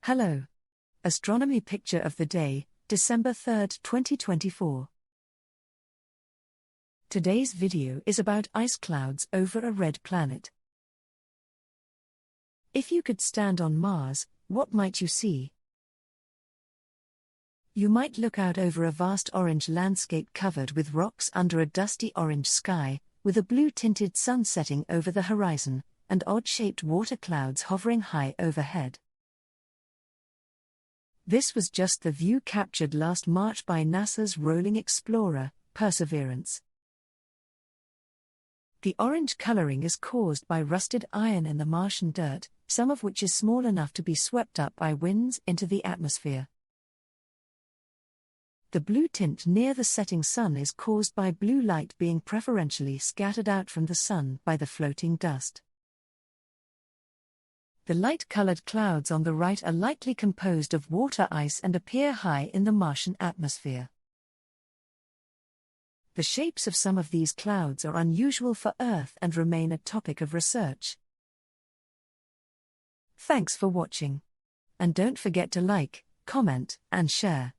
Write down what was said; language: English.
Hello. Astronomy picture of the day, December 3, 2024. Today's video is about ice clouds over a red planet. If you could stand on Mars, what might you see? You might look out over a vast orange landscape covered with rocks under a dusty orange sky, with a blue-tinted sun setting over the horizon, and odd-shaped water clouds hovering high overhead. This was just the view captured last March by NASA's rolling explorer, Perseverance. The orange coloring is caused by rusted iron in the Martian dirt, some of which is small enough to be swept up by winds into the atmosphere. The blue tint near the setting sun is caused by blue light being preferentially scattered out from the sun by the floating dust. The light-colored clouds on the right are likely composed of water ice and appear high in the Martian atmosphere. The shapes of some of these clouds are unusual for Earth and remain a topic of research. Thanks for watching. And don't forget to like, comment, and share.